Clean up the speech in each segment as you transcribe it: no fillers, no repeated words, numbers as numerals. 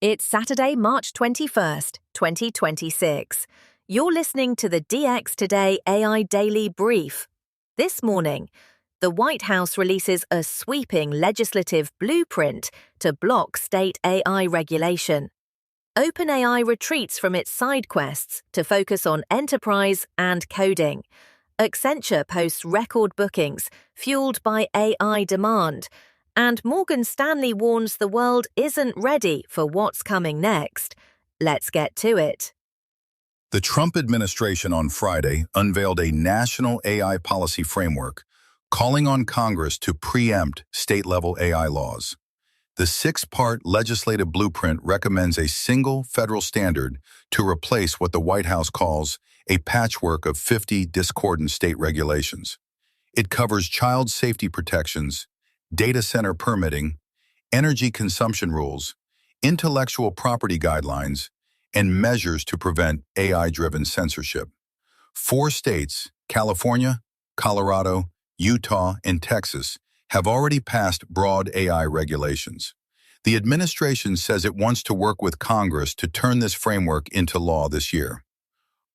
It's Saturday, March 21st, 2026. You're listening to the DX Today AI Daily Brief. This morning, the White House releases a sweeping legislative blueprint to block state AI regulation. OpenAI retreats from its side quests to focus on enterprise and coding. Accenture posts record bookings, fueled by AI demand. And Morgan Stanley warns the world isn't ready for what's coming next. Let's get to it. The Trump administration on Friday unveiled a national AI policy framework, calling on Congress to preempt state-level AI laws. The six-part legislative blueprint recommends a single federal standard to replace what the White House calls a patchwork of 50 discordant state regulations. It covers child safety protections, data center permitting, energy consumption rules, intellectual property guidelines, and measures to prevent AI-driven censorship. 4 states, California, Colorado, Utah, and Texas, have already passed broad AI regulations. The administration says it wants to work with Congress to turn this framework into law this year.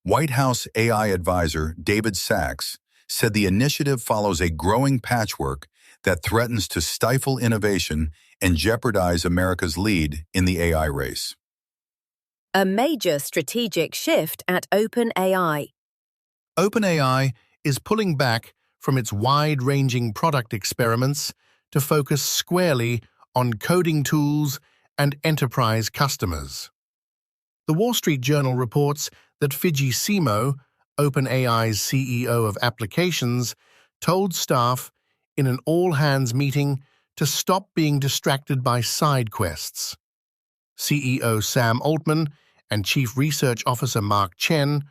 White House AI advisor David Sachs said the initiative follows a growing patchwork that threatens to stifle innovation and jeopardize America's lead in the AI race. A major strategic shift at OpenAI. OpenAI is pulling back from its wide-ranging product experiments to focus squarely on coding tools and enterprise customers. The Wall Street Journal reports that Fidji Simo, OpenAI's CEO of applications, told staff in an all-hands meeting to stop being distracted by side quests. CEO Sam Altman and Chief Research Officer Mark Chen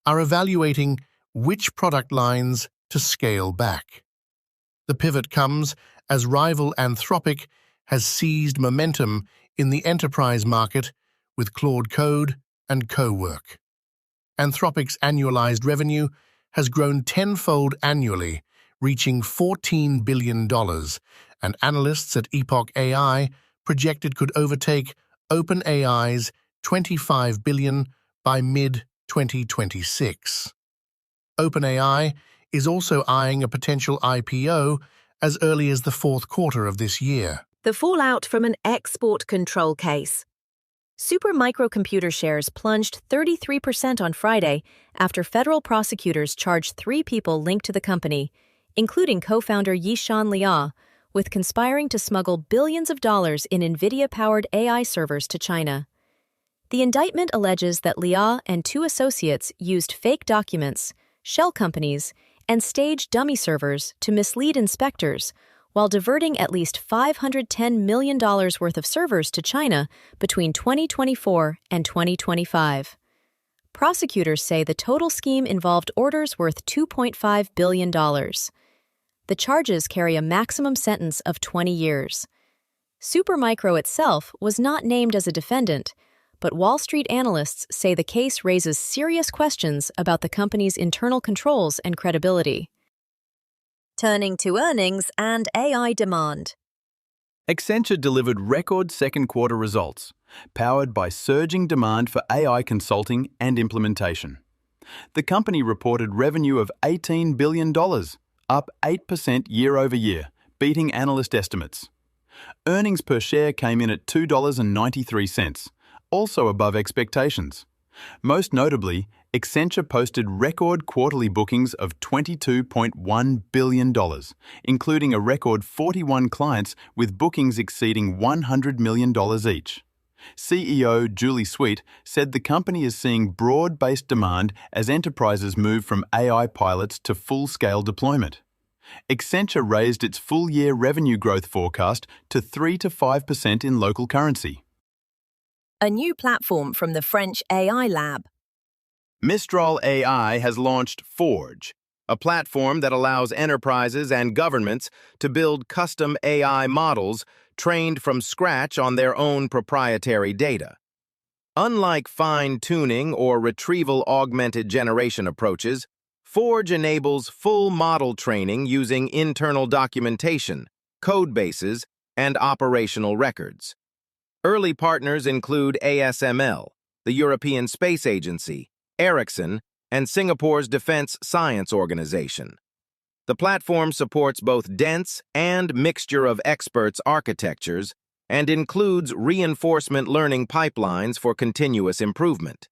are evaluating which product lines to scale back. The pivot comes as rival Anthropic has seized momentum in the enterprise market with Claude Code and Cowork. Anthropic's annualized revenue has grown tenfold annually, reaching $14 billion, and analysts at Epoch AI projected could overtake OpenAI's $25 billion by mid-2026. OpenAI is also eyeing a potential IPO as early as the fourth quarter of this year. The fallout from an export control case. Supermicro shares plunged 33% on Friday after federal prosecutors charged 3 people linked to the company, including co-founder Yishan Liao, with conspiring to smuggle billions of dollars in Nvidia-powered AI servers to China. The indictment alleges that Liao and 2 associates used fake documents, shell companies, and staged dummy servers to mislead inspectors while diverting at least $510 million worth of servers to China between 2024 and 2025. Prosecutors say the total scheme involved orders worth $2.5 billion. The charges carry a maximum sentence of 20 years. Supermicro itself was not named as a defendant, but Wall Street analysts say the case raises serious questions about the company's internal controls and credibility. Turning to earnings and AI demand. Accenture delivered record second-quarter results, powered by surging demand for AI consulting and implementation. The company reported revenue of $18 billion, up 8% year-over-year, beating analyst estimates. Earnings per share came in at $2.93, also above expectations. Most notably, Accenture posted record quarterly bookings of $22.1 billion, including a record 41 clients with bookings exceeding $100 million each. CEO Julie Sweet said the company is seeing broad-based demand as enterprises move from AI pilots to full-scale deployment. Accenture raised its full-year revenue growth forecast to 3 to 5% in local currency. A new platform from the French AI lab. Mistral AI has launched Forge, a platform that allows enterprises and governments to build custom AI models trained from scratch on their own proprietary data. Unlike fine-tuning or retrieval-augmented generation approaches, Forge enables full model training using internal documentation, code bases, and operational records. Early partners include ASML, the European Space Agency, Ericsson, and Singapore's Defense Science Organization. The platform supports both dense and mixture of experts architectures and includes reinforcement learning pipelines for continuous improvement.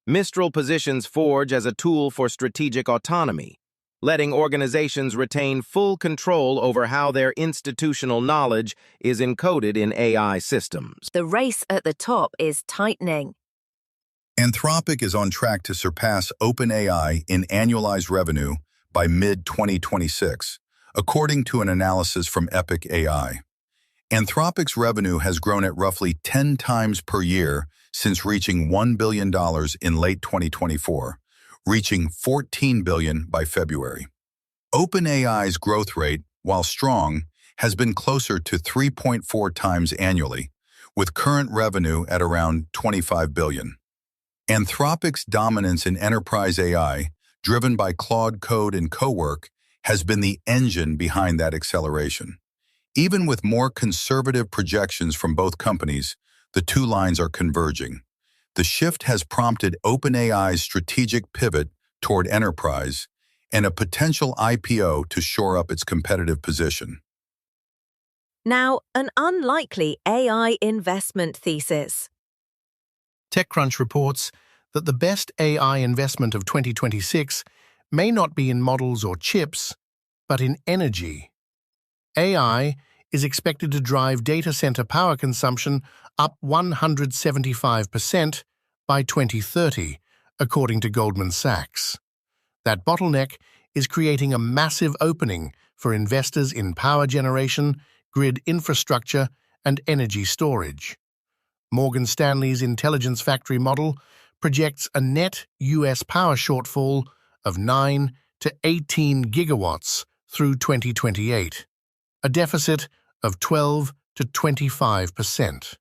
Mistral positions Forge as a tool for strategic autonomy, letting organizations retain full control over how their institutional knowledge is encoded in AI systems. The race at the top is tightening. Anthropic is on track to surpass OpenAI in annualized revenue by mid-2026, according to an analysis from Epoch AI. Anthropic's revenue has grown at roughly 10 times per year since reaching $1 billion in late 2024, reaching $14 billion by February. OpenAI's growth rate, while strong, has been closer to 3.4 times annually, with current revenue at around $25 billion. Anthropic's dominance in enterprise AI, driven by Claude Code and Cowork, has been the engine behind that acceleration. Even with more conservative projections from both companies, the two lines are converging. The shift has prompted OpenAI's strategic pivot toward enterprise and a potential IPO to shore up its competitive position. Now, an unlikely AI investment thesis. TechCrunch reports that the best AI investment of 2026 may not be in models or chips, but in energy. AI is expected to drive data center power consumption up 175% by 2030, according to Goldman Sachs. That bottleneck is creating a massive opening for investors in power generation, grid infrastructure, and energy storage. Morgan Stanley's Intelligence Factory model projects a net U.S. power shortfall of 9 to 18 gigawatts through 2028, a deficit of 12 to 25%.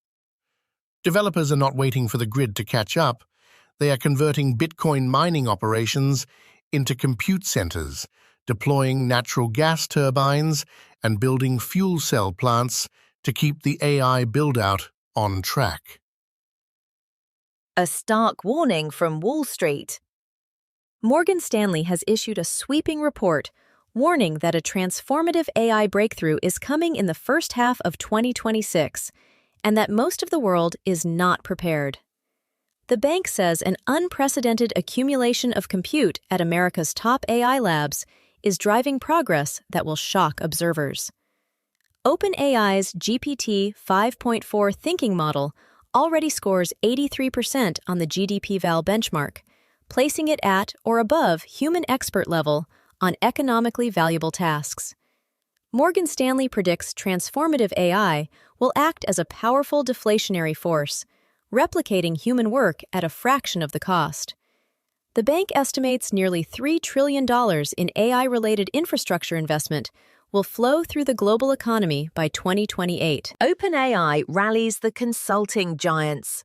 Developers are not waiting for the grid to catch up. They are converting Bitcoin mining operations into compute centers, deploying natural gas turbines, and building fuel cell plants to keep the AI build-out on track. A stark warning from Wall Street. Morgan Stanley has issued a sweeping report warning that a transformative AI breakthrough is coming in the first half of 2026 and that most of the world is not prepared. The bank says an unprecedented accumulation of compute at America's top AI labs is driving progress that will shock observers. OpenAI's GPT 5.4 thinking model already scores 83% on the GDP-Val benchmark, placing it at or above human expert level on economically valuable tasks. Morgan Stanley predicts transformative AI will act as a powerful deflationary force, replicating human work at a fraction of the cost. The bank estimates nearly $3 trillion in AI-related infrastructure investment will flow through the global economy by 2028. OpenAI rallies the consulting giants.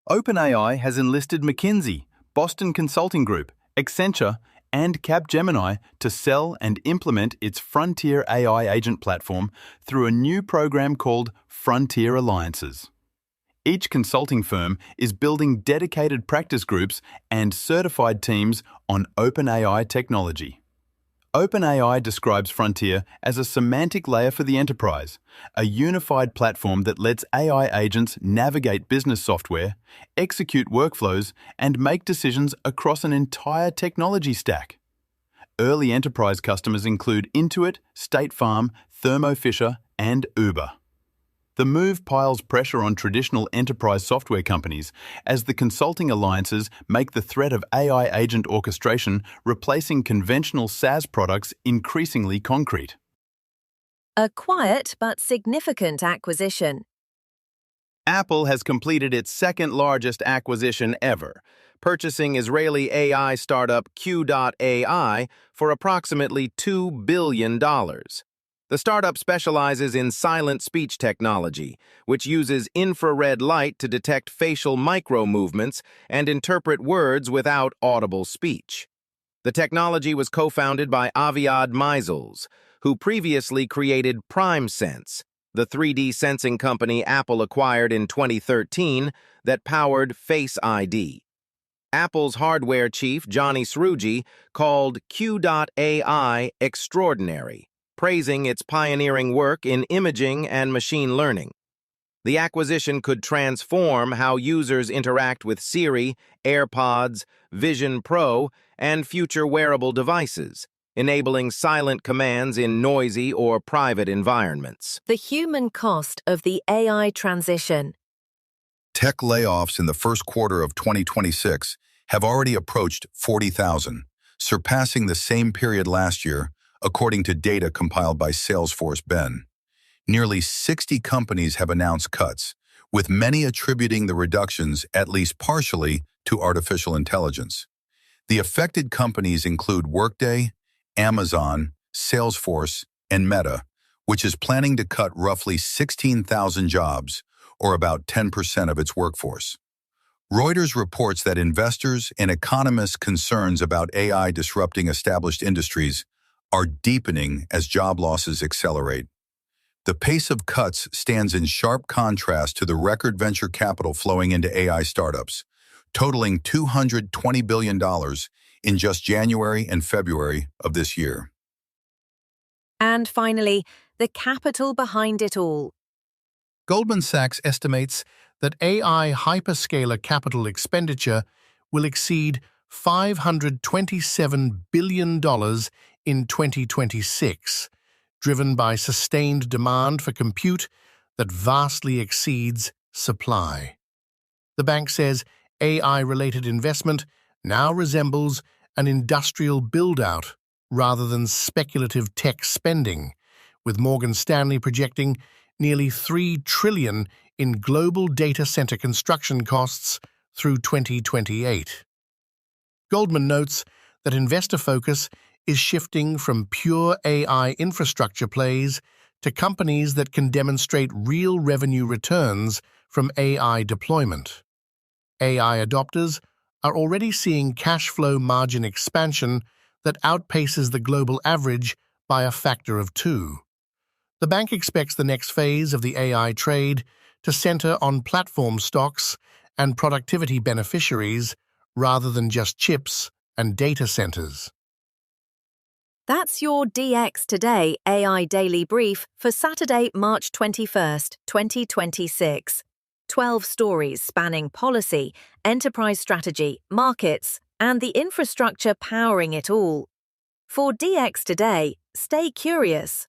OpenAI has enlisted McKinsey, Boston Consulting Group, Accenture, and Capgemini to sell and implement its Frontier AI agent platform through a new program called Frontier Alliances. Each consulting firm is building dedicated practice groups and certified teams on OpenAI technology. OpenAI describes Frontier as a semantic layer for the enterprise, a unified platform that lets AI agents navigate business software, execute workflows, and make decisions across an entire technology stack. Early enterprise customers include Intuit, State Farm, Thermo Fisher, and Uber. The move piles pressure on traditional enterprise software companies as the consulting alliances make the threat of AI agent orchestration replacing conventional SaaS products increasingly concrete. A quiet but significant acquisition. Apple has completed its second-largest acquisition ever, purchasing Israeli AI startup Q.ai for approximately $2 billion. The startup specializes in silent speech technology, which uses infrared light to detect facial micro-movements and interpret words without audible speech. The technology was co-founded by Aviad Meisels, who previously created PrimeSense, the 3D sensing company Apple acquired in 2013 that powered Face ID. Apple's hardware chief, Johnny Srouji, called Q.ai extraordinary, praising its pioneering work in imaging and machine learning. The acquisition could transform how users interact with Siri, AirPods, Vision Pro, and future wearable devices, enabling silent commands in noisy or private environments. The human cost of the AI transition. Tech layoffs in the first quarter of 2026 have already approached 40,000, surpassing the same period last year, according to data compiled by Salesforce Ben. Nearly 60 companies have announced cuts, with many attributing the reductions at least partially to artificial intelligence. The affected companies include Workday, Amazon, Salesforce, and Meta, which is planning to cut roughly 16,000 jobs, or about 10% of its workforce. Reuters reports that investors and economists' concerns about AI disrupting established industries are deepening as job losses accelerate. The pace of cuts stands in sharp contrast to the record venture capital flowing into AI startups, totaling $220 billion in just January and February of this year. And finally, the capital behind it all. Goldman Sachs estimates that AI hyperscaler capital expenditure will exceed $527 billion in 2026, driven by sustained demand for compute that vastly exceeds supply. The bank says AI-related investment now resembles an industrial build-out rather than speculative tech spending, with Morgan Stanley projecting nearly $3 trillion in global data center construction costs through 2028. Goldman notes that investor focus is shifting from pure AI infrastructure plays to companies that can demonstrate real revenue returns from AI deployment. AI adopters are already seeing cash flow margin expansion that outpaces the global average by a factor of 2. The bank expects the next phase of the AI trade to center on platform stocks and productivity beneficiaries rather than just chips and data centers. That's your DX Today AI Daily Brief for Saturday, March 21st, 2026. 12 stories spanning policy, enterprise strategy, markets, and the infrastructure powering it all. For DX Today, stay curious.